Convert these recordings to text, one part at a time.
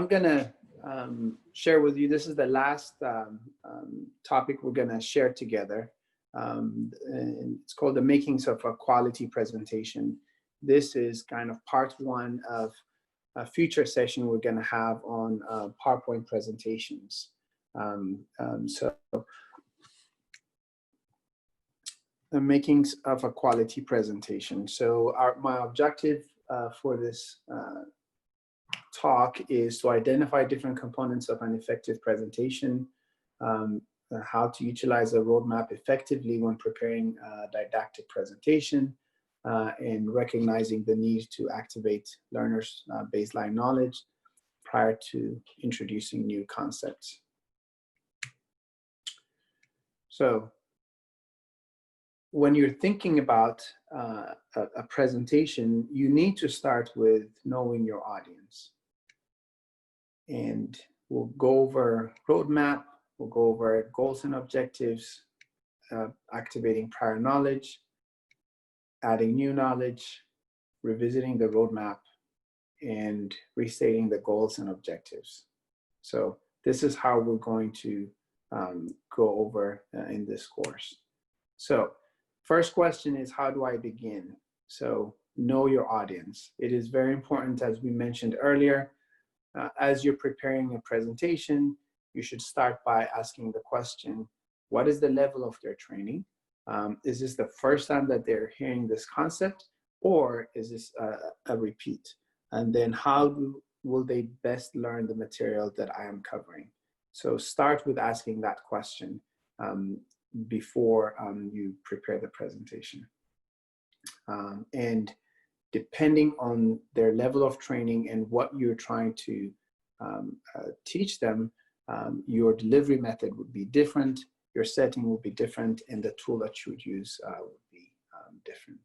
I'm gonna share with you, this is the last topic we're gonna share together. And it's called the makings of a quality presentation. This is kind of part one of a future session we're gonna have on PowerPoint presentations. So the makings of a quality presentation. So my objective for this talk is to identify different components of an effective presentation, how to utilize a roadmap effectively when preparing a didactic presentation, and recognizing the need to activate learners' baseline knowledge prior to introducing new concepts. So when you're thinking about a presentation, you need to start with knowing your audience. And we'll go over roadmap, we'll go over goals and objectives, activating prior knowledge, adding new knowledge, revisiting the roadmap, and restating the goals and objectives. So this is how we're going to go over in this course. So first question is, how do I begin? So know your audience. It is very important, as we mentioned earlier, as you're preparing a presentation, you should start by asking the question, what is the level of their training? Is this the first time that they're hearing this concept, or is this a repeat? And then how will they best learn the material that I am covering? So start with asking that question before you prepare the presentation. And depending on their level of training and what you're trying to teach them, your delivery method would be different, your setting will be different, and the tool that you would use would be different.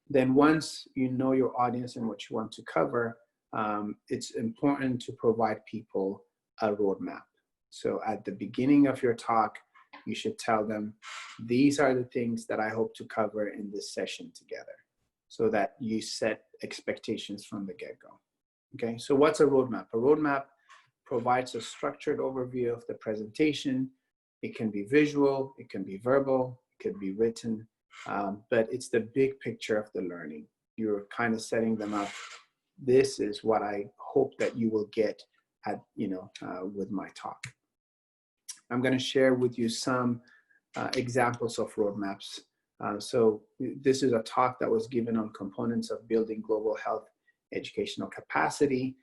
Then once you know your audience and what you want to cover, it's important to provide people a roadmap. So at the beginning of your talk, you should tell them, these are the things that I hope to cover in this session together, so that you set expectations from the get-go. Okay, so what's a roadmap? A roadmap provides a structured overview of the presentation. It can be visual, it can be verbal, it can be written, but it's the big picture of the learning. You're kind of setting them up. This is what I hope that you will get at, with my talk. I'm going to share with you some examples of roadmaps. So this is a talk that was given on components of building global health educational capacity.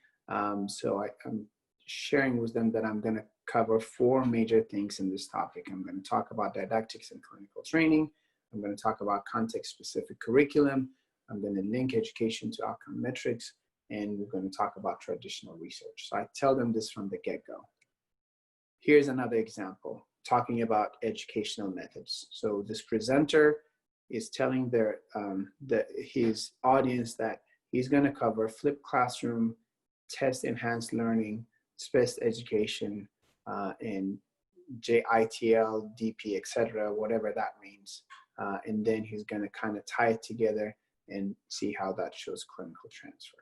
So I'm sharing with them that I'm going to cover 4 major things in this topic. I'm going to talk about didactics and clinical training. I'm going to talk about context-specific curriculum. I'm going to link education to outcome metrics, and we're going to talk about traditional research. So I tell them this from the get-go. Here's another example, talking about educational methods. So this presenter is telling his audience that he's going to cover flipped classroom, test-enhanced learning, SPEST education, and JITL, DP, etc., whatever that means. And then he's going to kind of tie it together and see how that shows clinical transfer.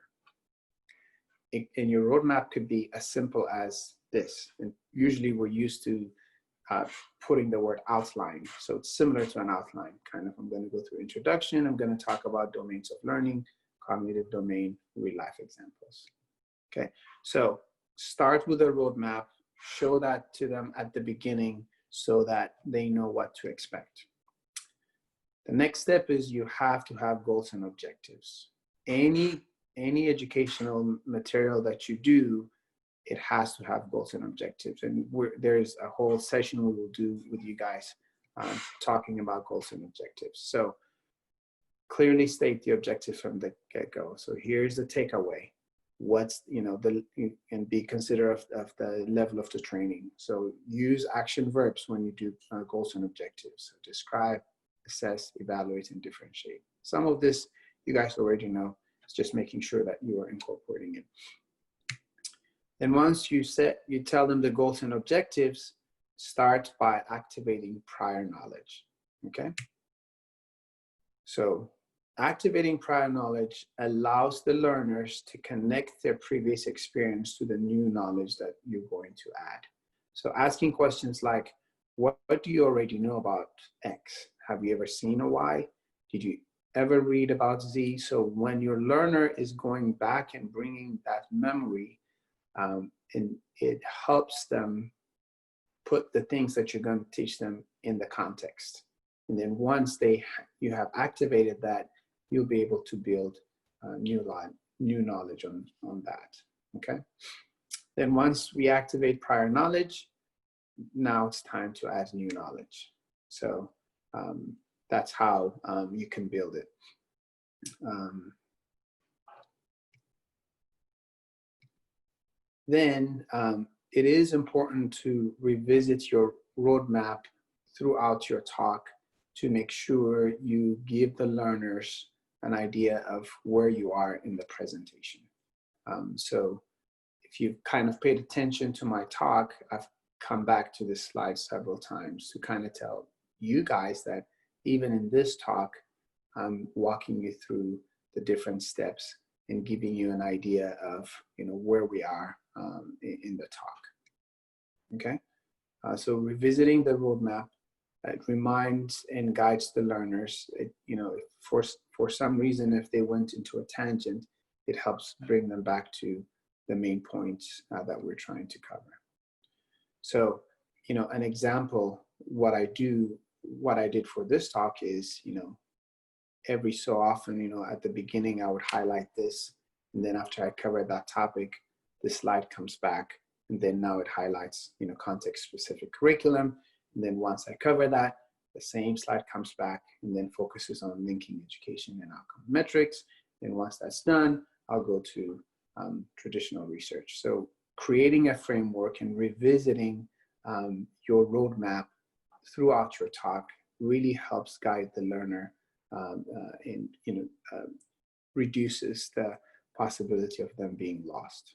And your roadmap could be as simple as this. And usually we're used to putting the word outline. So it's similar to an outline, kind of. I'm going to go through introduction. I'm going to talk about domains of learning, cognitive domain, real life examples. Okay, so start with a roadmap, show that to them at the beginning so that they know what to expect. The next step is you have to have goals and objectives. Any educational material that you do, it has to have goals and objectives. And there's a whole session we will do with you guys talking about goals and objectives. So clearly state the objectives from the get-go. So here's the takeaway. What's, and be considerate of the level of the training. So use action verbs when you do goals and objectives. So describe, assess, evaluate, and differentiate. Some of this you guys already know. It's just making sure that you are incorporating it. And once you tell them the goals and objectives, start by activating prior knowledge, okay? So activating prior knowledge allows the learners to connect their previous experience to the new knowledge that you're going to add. So asking questions like, what do you already know about X? Have you ever seen a Y? Did you ever read about Z? So when your learner is going back and bringing that memory, and it helps them put the things that you're going to teach them in the context. And then once you have activated that, you'll be able to build new knowledge on that, okay? Then once we activate prior knowledge, now it's time to add new knowledge. So that's how you can build it. Then it is important to revisit your roadmap throughout your talk to make sure you give the learners an idea of where you are in the presentation. So if you've kind of paid attention to my talk, I've come back to this slide several times to kind of tell you guys that even in this talk, I'm walking you through the different steps and giving you an idea of, you know, where we are in the talk. Okay, so revisiting the roadmap, it reminds and guides the learners. You know, for some reason, if they went into a tangent, it helps bring them back to the main points that we're trying to cover. So, you know, an example, what I did for this talk is, you know, every so often, you know, at the beginning, I would highlight this, and then after I cover that topic, the slide comes back, and then now it highlights, you know, context-specific curriculum. And then once I cover that, the same slide comes back and then focuses on linking education and outcome metrics. And once that's done, I'll go to traditional research. So creating a framework and revisiting your roadmap throughout your talk really helps guide the learner and, you know, reduces the possibility of them being lost.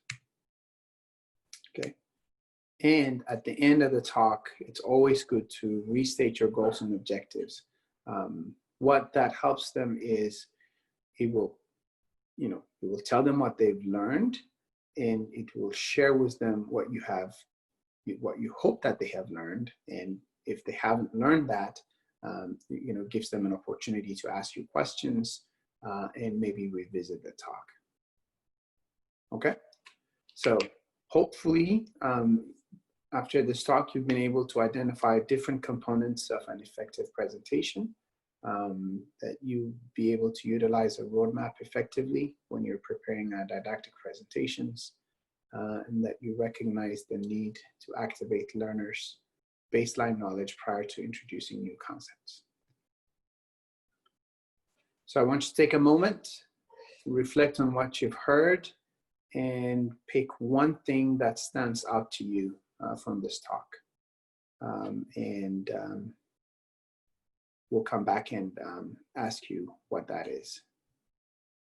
Okay. And at the end of the talk, it's always good to restate your goals and objectives. What that helps them is it will, you know, it will tell them what they've learned, and it will share with them what you hope that they have learned. And if they haven't learned that, you know, gives them an opportunity to ask you questions and maybe revisit the talk. Okay, so hopefully after this talk, you've been able to identify different components of an effective presentation, that you be able to utilize a roadmap effectively when you're preparing didactic presentations, and that you recognize the need to activate learners' baseline knowledge prior to introducing new concepts. So I want you to take a moment, reflect on what you've heard, and pick one thing that stands out to you from this talk. We'll come back and ask you what that is.